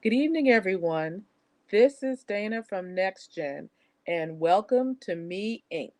Good evening, everyone. This is Dana from NexGen, and welcome to Me Inc.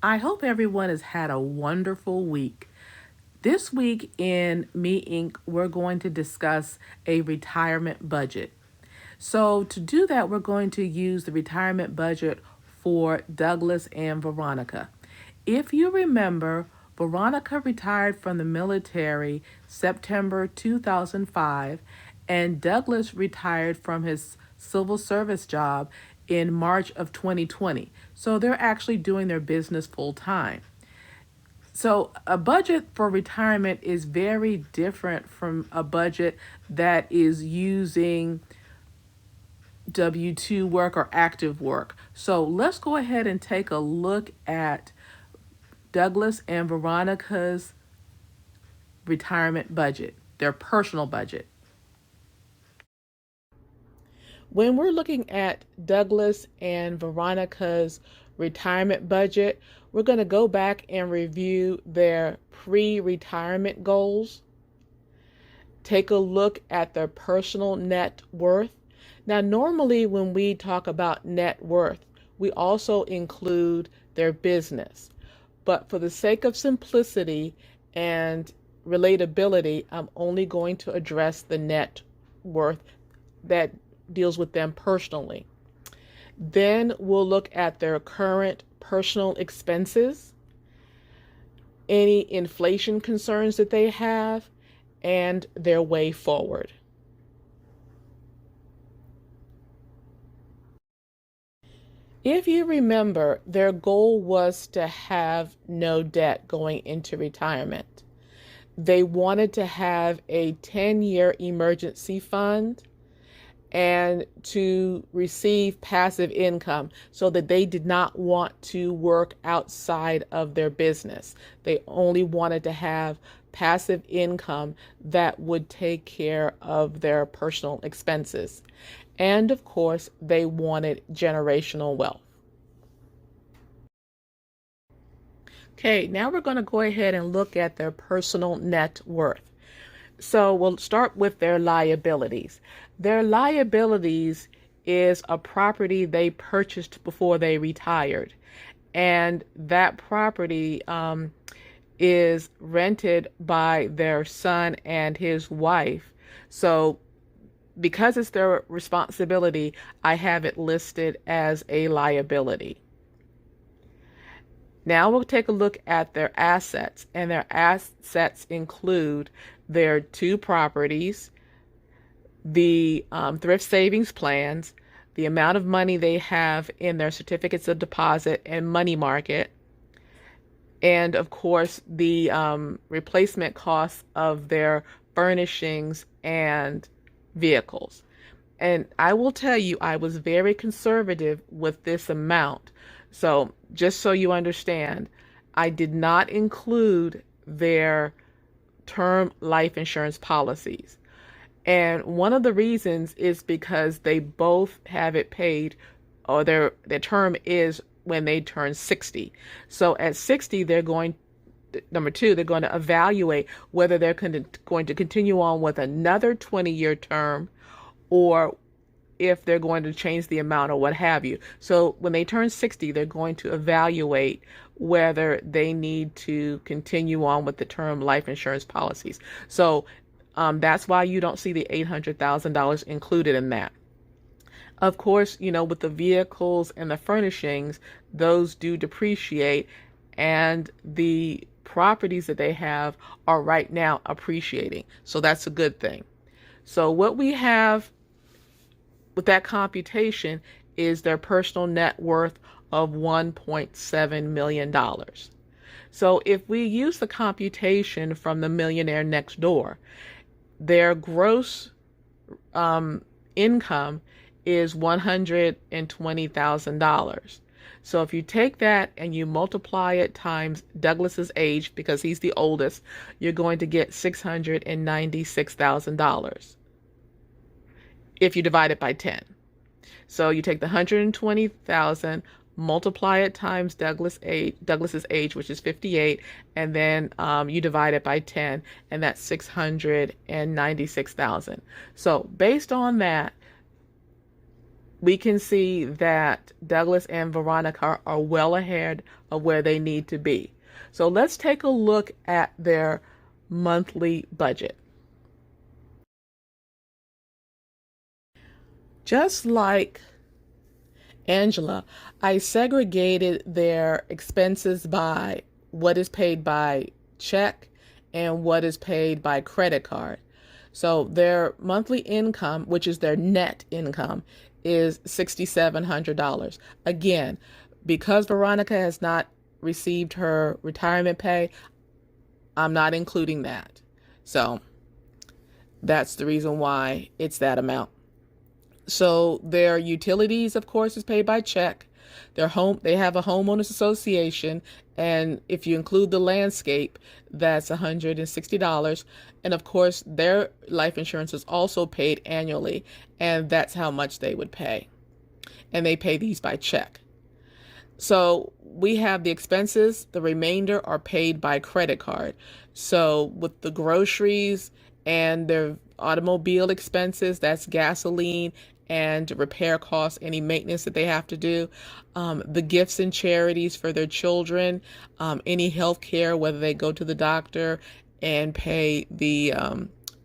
I hope everyone has had a wonderful week. This week in Me Inc., we're going to discuss a retirement budget. So, to do that, we're going to use the retirement budget for Douglas and Veronica. If you remember, Veronica retired from the military September 2005, and Douglas retired from his civil service job in March of 2020. So, they're actually doing their business full time. So, a budget for retirement is very different from a budget that is using W-2 work or active work. So, let's go ahead and take a look at Douglas and Veronica's retirement budget, their personal budget. When we're looking at Douglas and Veronica's retirement budget, we're going to go back and review their pre-retirement goals, take a look at their personal net worth. Now, normally when we talk about net worth, we also include their business. But for the sake of simplicity and relatability, I'm only going to address the net worth that deals with them personally. Then we'll look at their current personal expenses, any inflation concerns that they have, and their way forward. If you remember, their goal was to have no debt going into retirement. They wanted to have a 10-year emergency fund and to receive passive income so that they did not want to work outside of their business. They only wanted to have passive income that would take care of their personal expenses. And of course, they wanted generational wealth. Okay, now we're going to go ahead and look at their personal net worth. So we'll start with their liabilities. Their liabilities is a property they purchased before they retired. And that property is rented by their son and his wife. So because it's their responsibility, I have it listed as a liability. Now we'll take a look at their assets, and their assets include their 2 properties, the thrift savings plans, the amount of money they have in their certificates of deposit and money market, and of course the replacement costs of their furnishings and vehicles. And I will tell you, I was very conservative with this amount. So just so you understand, I did not include their term life insurance policies. And one of the reasons is because they both have it paid, or their term is when they turn 60. So at 60, number 2, they're going to evaluate whether they're going to continue on with another 20-year term, or if they're going to change the amount or what have you. So when they turn 60, they're going to evaluate whether they need to continue on with the term life insurance policies. So that's why you don't see the $800,000 included in that. Of course, with the vehicles and the furnishings, those do depreciate, and the properties that they have are right now appreciating. So that's a good thing. So what we have with that computation is their personal net worth of $1.7 million. So if we use the computation from the millionaire next door, their gross income is $120,000. So if you take that and you multiply it times Douglas's age, because he's the oldest, you're going to get $696,000 if you divide it by 10. So you take the 120,000, multiply it times Douglas's age, which is 58, and then you divide it by 10, and that's 696,000. So based on that, we can see that Douglas and Veronica are well ahead of where they need to be. So let's take a look at their monthly budget. Just like Angela, I segregated their expenses by what is paid by check and what is paid by credit card. So their monthly income, which is their net income, is $6,700. Again, because Veronica has not received her retirement pay, I'm not including that. So that's the reason why it's that amount. So their utilities, of course, is paid by check. They have a homeowners association, and if you include the landscape, that's $160. And of course, their life insurance is also paid annually, and that's how much they would pay. And they pay these by check. So we have the expenses. The remainder are paid by credit card. So with the groceries and their automobile expenses, that's gasoline and repair costs, any maintenance that they have to do, the gifts and charities for their children, any health care, whether they go to the doctor and pay the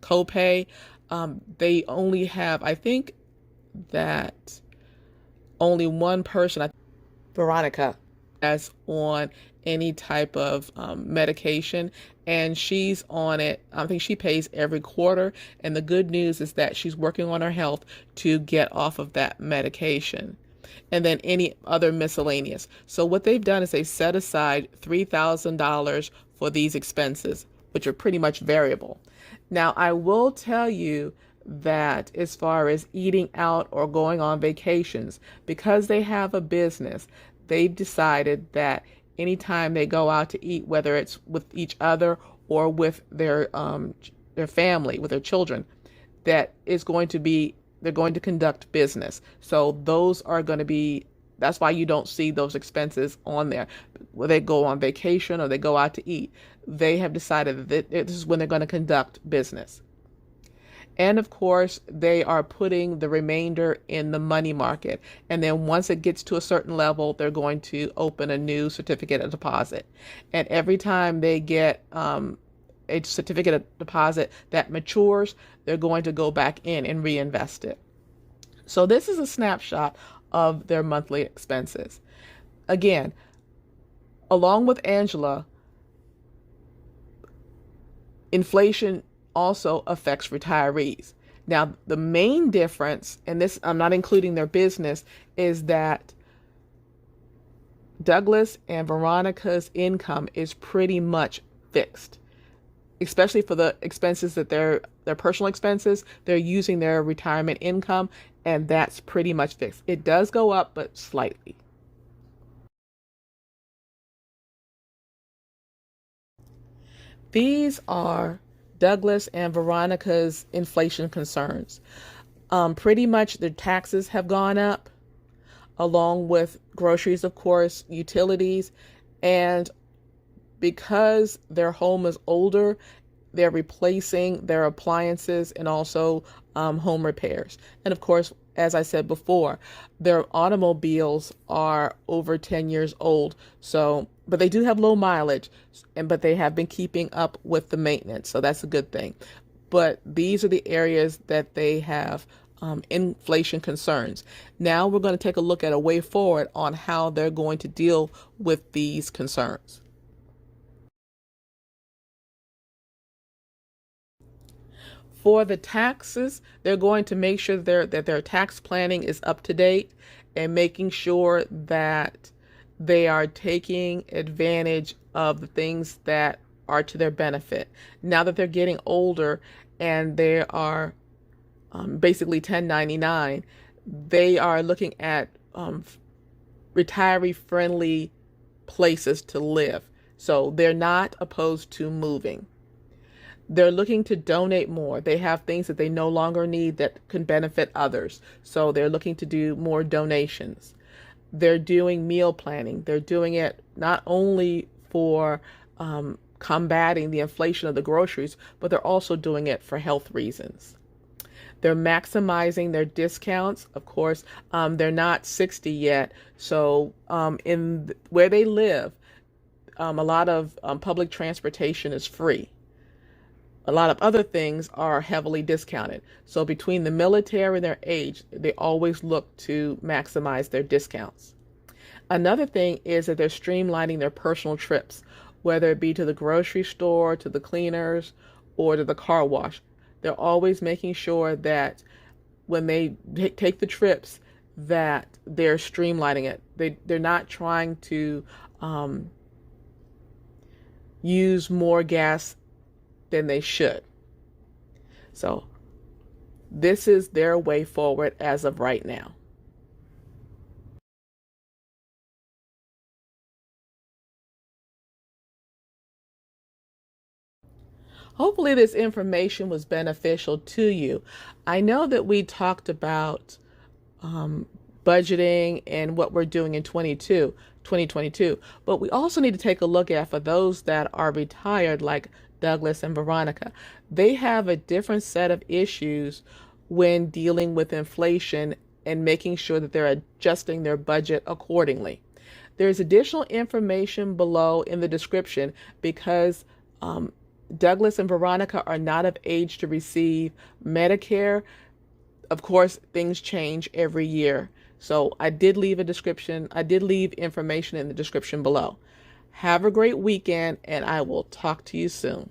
copay. They only have, I think that only one person, Veronica, that's on any type of medication, and she's on it. I think she pays every quarter, and the good news is that she's working on her health to get off of that medication. And then any other miscellaneous. So what they've done is they set aside $3,000 for these expenses. which are pretty much variable. Now, I will tell you that as far as eating out or going on vacations, because they have a business, they've decided that anytime they go out to eat, whether it's with each other or with their family, with their children, that is going to be they're going to conduct business. So those are going to be that's why you don't see those expenses on there. Where they go on vacation or they go out to eat, they have decided that this is when they're going to conduct business. And of course, they are putting the remainder in the money market. And then once it gets to a certain level, they're going to open a new certificate of deposit. And every time they get a certificate of deposit that matures, they're going to go back in and reinvest it. So this is a snapshot of their monthly expenses. Again, along with Angela, inflation also affects retirees. Now, the main difference, and this I'm not including their business, is that Douglas and Veronica's income is pretty much fixed, especially for the expenses that their personal expenses. They're using their retirement income, and that's pretty much fixed. It does go up, but slightly. These are Douglas and Veronica's inflation concerns. Pretty much their taxes have gone up, along with groceries, of course, utilities, and because their home is older, they're replacing their appliances and also home repairs. And of course, as I said before, their automobiles are over 10 years old. So, but they do have low mileage, but they have been keeping up with the maintenance. So that's a good thing. But these are the areas that they have inflation concerns. Now we're going to take a look at a way forward on how they're going to deal with these concerns. For the taxes, they're going to make sure that their tax planning is up to date and making sure that they are taking advantage of the things that are to their benefit. Now that they're getting older and they are basically 1099, they are looking at retiree-friendly places to live. So they're not opposed to moving. They're looking to donate more. They have things that they no longer need that can benefit others. So they're looking to do more donations. They're doing meal planning. They're doing it not only for combating the inflation of the groceries, but they're also doing it for health reasons. They're maximizing their discounts. Of course, they're not 60 yet. So where they live, a lot of public transportation is free. A lot of other things are heavily discounted. So between the military and their age, they always look to maximize their discounts. Another thing is that they're streamlining their personal trips, whether it be to the grocery store, to the cleaners, or to the car wash. They're always making sure that when they take the trips, that they're streamlining it. They're not trying to use more gas than they should. So this is their way forward as of right now. Hopefully this information was beneficial to you. I know that we talked about budgeting and what we're doing in 2022, but we also need to take a look at, for those that are retired, like Douglas and Veronica, they have a different set of issues when dealing with inflation and making sure that they're adjusting their budget accordingly. There's additional information below in the description because Douglas and Veronica are not of age to receive Medicare. Of course, things change every year. So I did leave information in the description below. Have a great weekend, and I will talk to you soon.